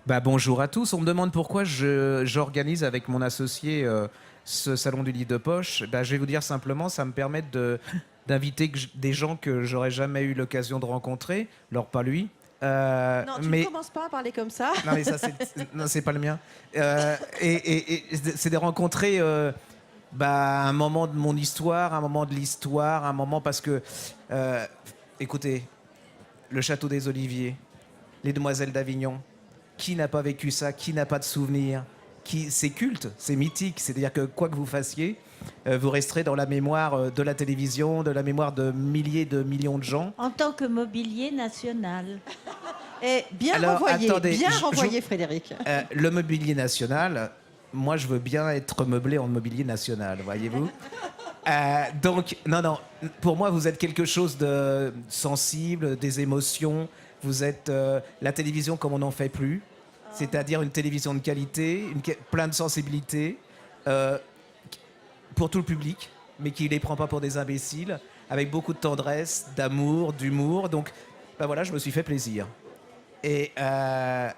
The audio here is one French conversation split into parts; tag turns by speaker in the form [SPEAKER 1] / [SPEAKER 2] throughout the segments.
[SPEAKER 1] Bah, bonjour à tous. On me demande pourquoi j'organise avec mon associé ce salon du livre de poche. Bah, je vais vous dire simplement, ça me permet d'inviter des gens que j'aurais jamais eu l'occasion de rencontrer. Alors pas lui.
[SPEAKER 2] Non, tu ne
[SPEAKER 1] Mais
[SPEAKER 2] commences pas à parler comme ça.
[SPEAKER 1] non, mais ça non, c'est pas le mien. Et c'est de rencontrer un moment de mon histoire, un moment de l'histoire, un moment parce que écoutez, le château des Oliviers, les Demoiselles d'Avignon. Qui n'a pas vécu ça? Qui n'a pas de souvenirs? C'est culte, c'est mythique. C'est-à-dire que quoi que vous fassiez, vous resterez dans la mémoire de la télévision, de la mémoire de milliers de millions de gens.
[SPEAKER 3] En tant que mobilier national.
[SPEAKER 2] Et bien
[SPEAKER 1] Alors,
[SPEAKER 2] renvoyé,
[SPEAKER 1] attendez,
[SPEAKER 2] bien renvoyé, Frédéric.
[SPEAKER 1] Le mobilier national, moi je veux bien être meublé en mobilier national, voyez-vous. Donc, non, pour moi vous êtes quelque chose de sensible, des émotions. Vous êtes la télévision comme on n'en fait plus, c'est-à-dire une télévision de qualité, plein de sensibilité pour tout le public, mais qui ne les prend pas pour des imbéciles, avec beaucoup de tendresse, d'amour, d'humour. Donc, voilà, je me suis fait plaisir. Et vas-y.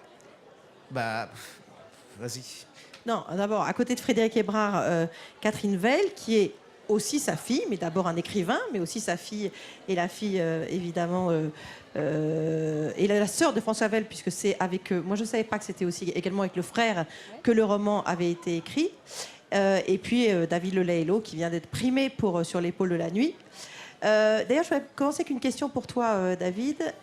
[SPEAKER 2] Non, d'abord, à côté de Frédéric Hébrard, Catherine Veil, qui est aussi sa fille, mais d'abord un écrivain, mais aussi sa fille et la fille, évidemment, et la sœur de François Veil, puisque c'est avec eux. Moi, je ne savais pas que c'était aussi également avec le frère que le roman avait été écrit. Et puis David Lelailo, qui vient d'être primé pour Sur l'épaule de la nuit. D'ailleurs, je vais commencer avec une question pour toi, David.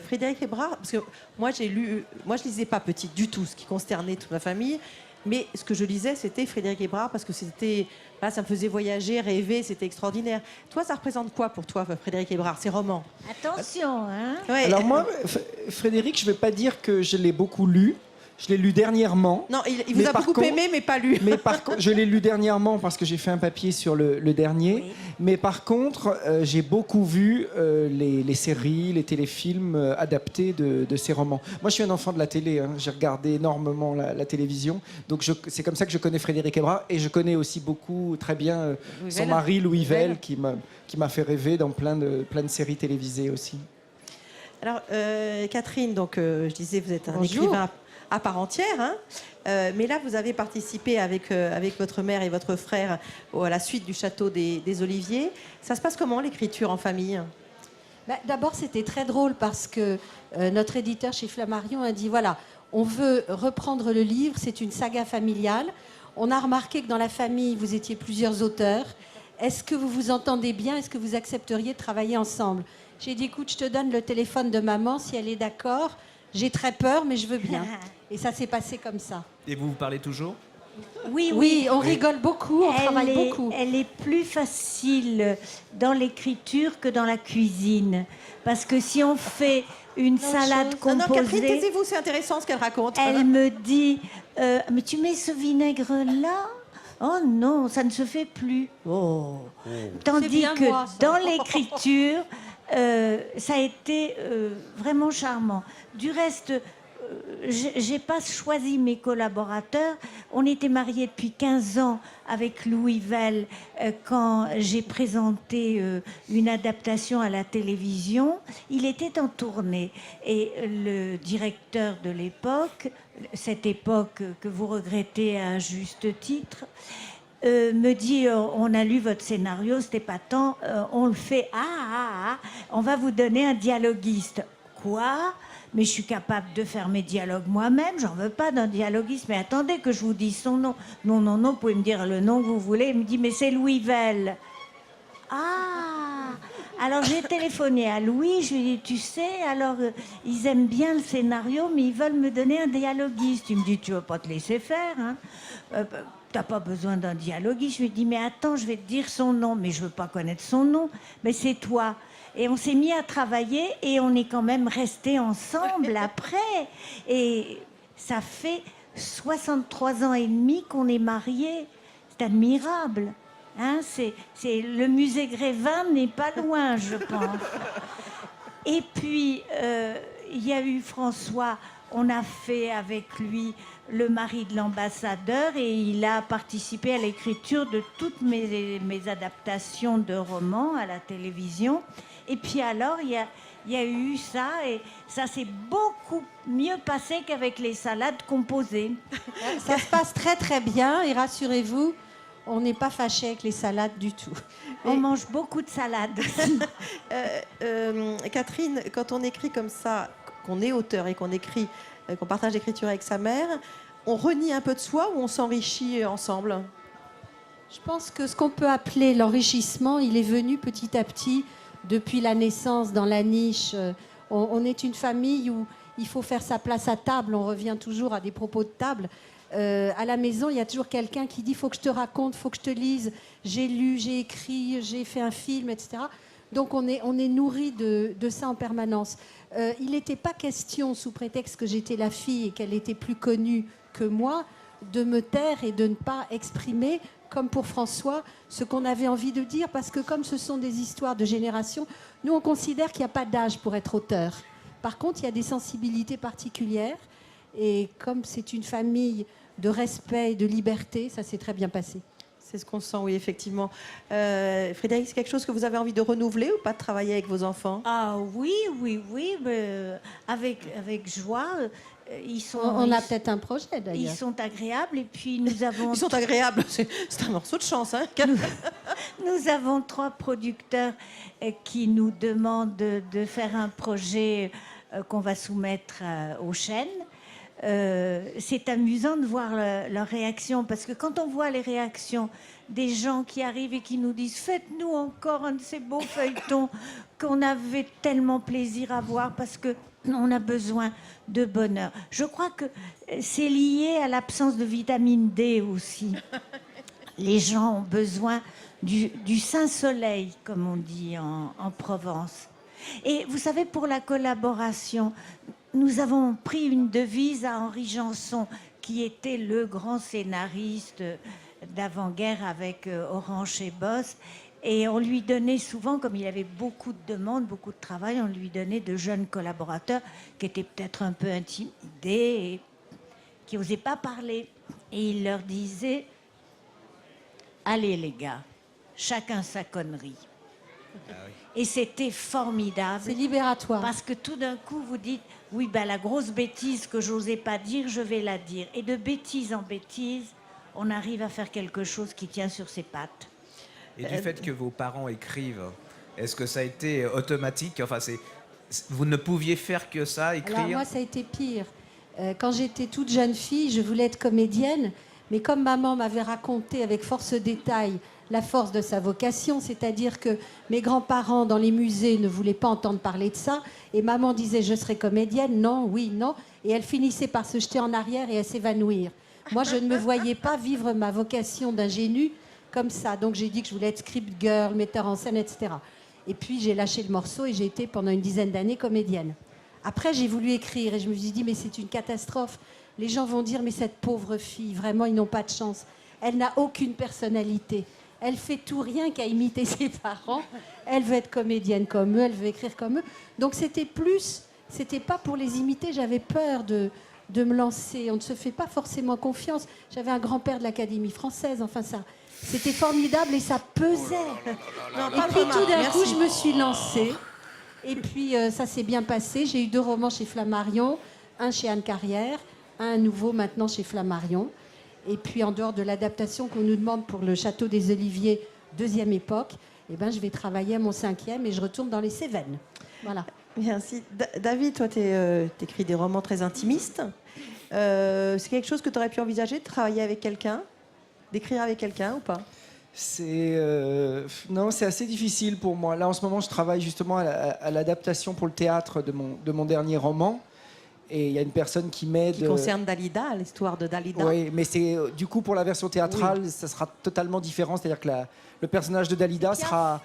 [SPEAKER 2] Frédéric Hébrard, parce que moi, je lisais pas petite du tout, ce qui consternait toute ma famille. Mais ce que je lisais, c'était Frédéric Hébrard, parce que ça me faisait voyager, rêver, c'était extraordinaire. Toi, ça représente quoi pour toi, Frédéric Hébrard, ces romans?
[SPEAKER 3] Attention, hein.
[SPEAKER 2] Ouais.
[SPEAKER 4] Alors moi, Frédéric, je ne vais pas dire que je l'ai beaucoup lu. Je l'ai lu dernièrement.
[SPEAKER 2] Non, il vous a beaucoup aimé, mais pas lu.
[SPEAKER 4] Mais par contre, je l'ai lu dernièrement parce que j'ai fait un papier sur le dernier.
[SPEAKER 3] Oui.
[SPEAKER 4] Mais par contre, j'ai beaucoup vu les séries, les téléfilms adaptés de ces romans. Moi, je suis un enfant de la télé. Hein. J'ai regardé énormément la télévision. Donc, c'est comme ça que je connais Frédéric Hébrard. Et je connais aussi beaucoup, très bien, son mari, Louis Vell, qui m'a fait rêver dans plein de séries télévisées aussi.
[SPEAKER 2] Alors, Catherine, donc, je disais, vous êtes un
[SPEAKER 3] Bonjour.
[SPEAKER 2] écrivain à part entière, hein. Mais là, vous avez participé avec votre mère et votre frère à la suite du château des Oliviers. Ça se passe comment, l'écriture en famille?
[SPEAKER 5] D'abord, c'était très drôle parce que notre éditeur chez Flammarion a dit, voilà, on veut reprendre le livre, c'est une saga familiale. On a remarqué que dans la famille, vous étiez plusieurs auteurs. Est-ce que vous vous entendez bien? Est-ce que vous accepteriez de travailler ensemble? J'ai dit, écoute, je te donne le téléphone de maman, si elle est d'accord. J'ai très peur, mais je veux bien. Et ça s'est passé comme ça.
[SPEAKER 1] Et vous parlez toujours?
[SPEAKER 5] Oui, on rigole beaucoup, on travaille beaucoup.
[SPEAKER 3] Elle est plus facile dans l'écriture que dans la cuisine. Parce que si on fait une salade
[SPEAKER 2] Non, Catherine,
[SPEAKER 3] composée,
[SPEAKER 2] taisez-vous, c'est intéressant ce qu'elle raconte.
[SPEAKER 3] elle me dit mais tu mets ce vinaigre-là? Oh non, ça ne se fait plus. Oh.
[SPEAKER 5] C'est
[SPEAKER 3] Tandis
[SPEAKER 5] bien
[SPEAKER 3] que
[SPEAKER 5] moi, ça.
[SPEAKER 3] dans l'écriture, ça a été vraiment charmant. Du reste, j'ai pas choisi mes collaborateurs. On était mariés depuis 15 ans avec Louis Vell quand j'ai présenté une adaptation à la télévision. Il était en tournée et le directeur de l'époque, cette époque que vous regrettez à un juste titre, me dit on a lu votre scénario, c'était pas tant, on le fait, on va vous donner un dialoguiste. Quoi? Mais je suis capable de faire mes dialogues moi-même, j'en veux pas d'un dialoguiste, mais attendez que je vous dise son nom. Non, vous pouvez me dire le nom que vous voulez. Il me dit, mais c'est Louis Vell. Ah! Alors j'ai téléphoné à Louis, je lui ai dit, tu sais, alors ils aiment bien le scénario, mais ils veulent me donner un dialoguiste. Il me dit, tu vas pas te laisser faire, hein? T'as pas besoin d'un dialoguiste. Je lui ai dit, mais attends, je vais te dire son nom. Mais je veux pas connaître son nom. Mais c'est toi. Et on s'est mis à travailler et on est quand même restés ensemble après. Et ça fait 63 ans et demi qu'on est mariés. C'est admirable. Hein, le musée Grévin n'est pas loin, je pense. Et puis, il y a eu François, on a fait avec lui Le mari de l'ambassadeur et il a participé à l'écriture de toutes mes adaptations de romans à la télévision. Et puis alors, il il y a eu ça et ça s'est beaucoup mieux passé qu'avec les salades composées.
[SPEAKER 5] Ça se passe très très bien et rassurez-vous, on n'est pas fâché avec les salades du tout.
[SPEAKER 3] On mange beaucoup de salades.
[SPEAKER 2] Catherine, quand on écrit comme ça, qu'on est auteur et qu'on écrit, qu'on partage l'écriture avec sa mère, on renie un peu de soi ou on s'enrichit ensemble?
[SPEAKER 5] Je pense que ce qu'on peut appeler l'enrichissement, il est venu petit à petit depuis la naissance dans la niche. On est une famille où il faut faire sa place à table. On revient toujours à des propos de table. À la maison, il y a toujours quelqu'un qui dit « faut que je te raconte, faut que je te lise, j'ai lu, j'ai écrit, j'ai fait un film, etc. » Donc on est nourri de ça en permanence. Il n'était pas question, sous prétexte que j'étais la fille et qu'elle était plus connue que moi, de me taire et de ne pas exprimer, comme pour François, ce qu'on avait envie de dire, parce que comme ce sont des histoires de génération, nous on considère qu'il n'y a pas d'âge pour être auteur. Par contre, il y a des sensibilités particulières, et comme c'est une famille de respect et de liberté, ça s'est très bien passé.
[SPEAKER 2] C'est ce qu'on sent, oui, effectivement. Frédéric, c'est quelque chose que vous avez envie de renouveler ou pas, de travailler avec vos enfants?
[SPEAKER 3] Ah oui, mais avec joie.
[SPEAKER 5] On a peut-être un projet,
[SPEAKER 3] Ils
[SPEAKER 5] d'ailleurs.
[SPEAKER 3] sont agréables et puis nous avons...
[SPEAKER 2] Ils sont agréables, c'est un morceau de chance. Hein.
[SPEAKER 3] Nous avons 3 producteurs qui nous demandent de faire un projet qu'on va soumettre aux chaînes. C'est amusant de voir leur réaction, parce que quand on voit les réactions des gens qui arrivent et qui nous disent « Faites-nous encore un de ces beaux feuilletons qu'on avait tellement plaisir à voir parce qu'on a besoin de bonheur ». Je crois que c'est lié à l'absence de vitamine D aussi. Les gens ont besoin du saint soleil, comme on dit en Provence. Et vous savez, pour la collaboration, nous avons pris une devise à Henri Janson, qui était le grand scénariste d'avant-guerre avec Orange et Boss. Et on lui donnait souvent, comme il avait beaucoup de demandes, beaucoup de travail, on lui donnait de jeunes collaborateurs qui étaient peut-être un peu intimidés et qui n'osaient pas parler. Et il leur disait « Allez les gars, chacun sa connerie ». Et c'était formidable.
[SPEAKER 5] C'est libératoire.
[SPEAKER 3] Parce que tout d'un coup, vous dites, oui, ben, la grosse bêtise que j'osais pas dire, je vais la dire. Et de bêtise en bêtise, on arrive à faire quelque chose qui tient sur ses pattes.
[SPEAKER 1] Et du fait que vos parents écrivent, est-ce que ça a été automatique? Enfin, vous ne pouviez faire que ça, écrire?
[SPEAKER 5] Alors moi, ça a été pire. Quand j'étais toute jeune fille, je voulais être comédienne, mais comme maman m'avait raconté avec force détail la force de sa vocation, c'est-à-dire que mes grands-parents dans les musées ne voulaient pas entendre parler de ça, et maman disait je serai comédienne, non, oui, non, et elle finissait par se jeter en arrière et à s'évanouir. Moi, je ne me voyais pas vivre ma vocation d'ingénue comme ça, donc j'ai dit que je voulais être script girl, metteur en scène, etc. Et puis j'ai lâché le morceau et j'ai été pendant une dizaine d'années comédienne. Après, j'ai voulu écrire et je me suis dit mais c'est une catastrophe. Les gens vont dire mais cette pauvre fille, vraiment, ils n'ont pas de chance. Elle n'a aucune personnalité. Elle fait tout rien qu'à imiter ses parents. Elle veut être comédienne comme eux, elle veut écrire comme eux. Donc c'était pas pour les imiter, j'avais peur de me lancer. On ne se fait pas forcément confiance. J'avais un grand-père de l'Académie française, enfin ça, c'était formidable et ça pesait. Et puis tout d'un coup, je me suis lancée. Et puis ça s'est bien passé. J'ai eu 2 romans chez Flammarion, un chez Anne Carrière, un nouveau maintenant chez Flammarion. Et puis, en dehors de l'adaptation qu'on nous demande pour le Château des Oliviers, 2e époque, eh ben, je vais travailler à mon 5e et je retourne dans les Cévennes. Voilà.
[SPEAKER 2] Merci. David, toi, tu écris des romans très intimistes. C'est quelque chose que tu aurais pu envisager, de travailler avec quelqu'un, d'écrire avec quelqu'un ou pas?
[SPEAKER 4] Non, c'est assez difficile pour moi. Là, en ce moment, je travaille justement à l'adaptation pour le théâtre de mon dernier roman. Et il y a une personne qui m'aide.
[SPEAKER 2] Qui concerne Dalida, l'histoire de Dalida.
[SPEAKER 4] Oui, mais c'est du coup pour la version théâtrale, oui. Ça sera totalement différent. C'est-à-dire que le personnage de Dalida sera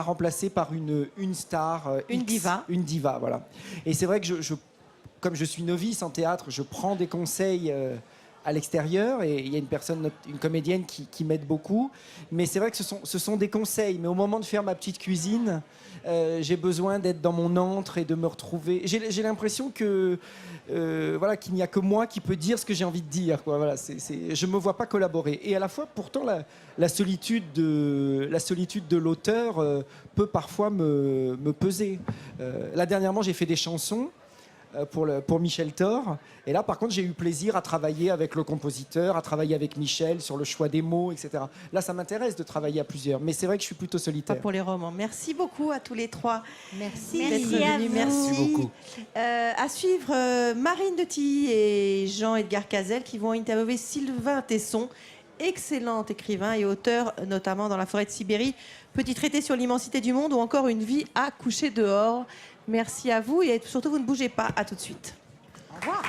[SPEAKER 4] remplacé par une star,
[SPEAKER 2] une diva.
[SPEAKER 4] Une diva, voilà. Et c'est vrai que comme je suis novice en théâtre, je prends des conseils à l'extérieur et il y a une comédienne qui m'aide beaucoup. Mais c'est vrai que ce sont des conseils. Mais au moment de faire ma petite cuisine, j'ai besoin d'être dans mon antre et de me retrouver. J'ai l'impression que voilà, qu'il n'y a que moi qui peut dire ce que j'ai envie de dire, quoi. Voilà, je ne me vois pas collaborer. Et à la fois, pourtant, la solitude de l'auteur peut parfois me peser. Là, dernièrement, j'ai fait des chansons pour Michel Thor. Et là, par contre, j'ai eu plaisir à travailler avec le compositeur, à travailler avec Michel sur le choix des mots, etc. Là, ça m'intéresse de travailler à plusieurs. Mais c'est vrai que je suis plutôt
[SPEAKER 2] Pas
[SPEAKER 4] solitaire.
[SPEAKER 2] pour les romans. Merci beaucoup à tous les trois.
[SPEAKER 5] Merci.
[SPEAKER 2] D'être
[SPEAKER 3] Merci à
[SPEAKER 2] venus.
[SPEAKER 3] vous.
[SPEAKER 2] Merci
[SPEAKER 1] beaucoup.
[SPEAKER 2] À suivre, Marine de Tilly et Jean-Edgar Cazel qui vont interviewer Sylvain Tesson, excellent écrivain et auteur, notamment dans La forêt de Sibérie, Petit traité sur l'immensité du monde ou encore Une vie à coucher dehors. Merci à vous et surtout, vous ne bougez pas. À tout de suite.
[SPEAKER 5] Au revoir.